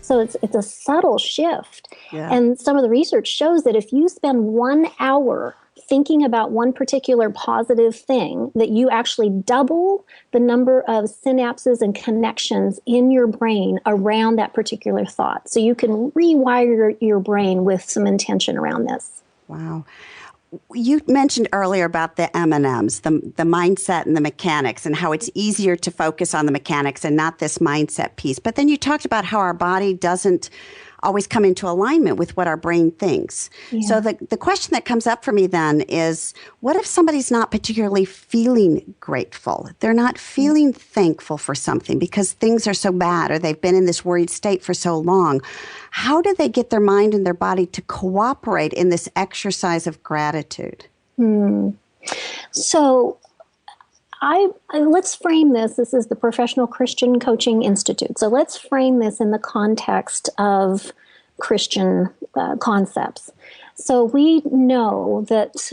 So it's a subtle shift. Yeah. And some of the research shows that if you spend 1 hour thinking about one particular positive thing, that you actually double the number of synapses and connections in your brain around that particular thought. So you can rewire your brain with some intention around this. Wow. You mentioned earlier about the M&Ms, the mindset and the mechanics, and how it's easier to focus on the mechanics and not this mindset piece. But then you talked about how our body doesn't always come into alignment with what our brain thinks. Yeah. So the question that comes up for me then is, what if somebody's not particularly feeling grateful? They're not feeling thankful for something because things are so bad, or they've been in this worried state for so long. How do they get their mind and their body to cooperate in this exercise of gratitude? So let's frame this. This is the Professional Christian Coaching Institute. So let's frame this in the context of Christian concepts. So we know that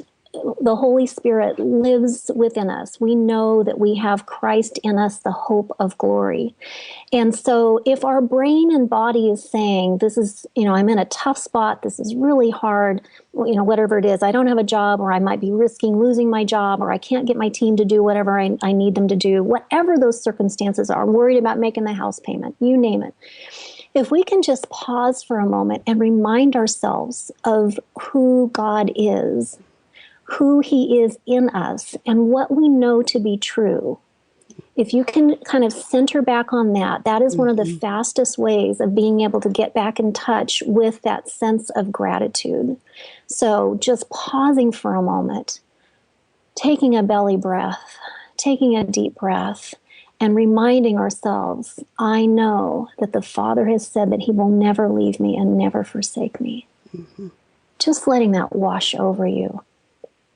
the Holy Spirit lives within us. We know that we have Christ in us, the hope of glory. And so if our brain and body is saying, this is, I'm in a tough spot, this is really hard, whatever it is, I don't have a job, or I might be risking losing my job, or I can't get my team to do whatever I need them to do, whatever those circumstances are, I'm worried about making the house payment, you name it. If we can just pause for a moment and remind ourselves of who God is, who he is in us, and what we know to be true. If you can kind of center back on that, that is one of the fastest ways of being able to get back in touch with that sense of gratitude. So just pausing for a moment, taking a belly breath, taking a deep breath, and reminding ourselves, I know that the Father has said that he will never leave me and never forsake me. Just letting that wash over you.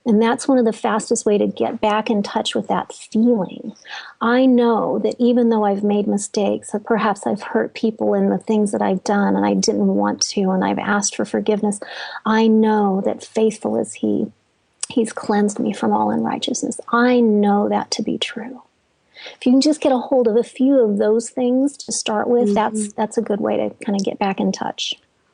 And that's one of the fastest way to get back in touch with that feeling. I know that even though I've made mistakes, that perhaps I've hurt people in the things that I've done and I didn't want to, and I've asked for forgiveness, I know that faithful is he. He's cleansed me from all unrighteousness. I know that to be true. If you can just get a hold of a few of those things to start with, that's a good way to kind of get back in touch.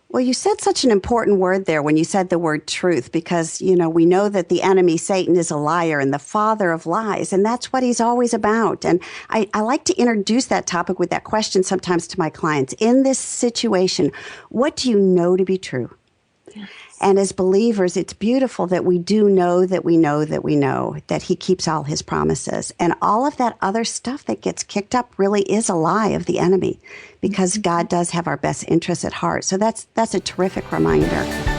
Well, you said such an important word there when you said the word truth, because, we know that the enemy, Satan, is a liar and the father of lies, and that's what he's always about. And I like to introduce that topic with that question sometimes to my clients. In this situation, what do you know to be true? Yes. And as believers, it's beautiful that we do know that we know that we know that he keeps all his promises. And all of that other stuff that gets kicked up really is a lie of the enemy, because God does have our best interests at heart. So that's a terrific reminder.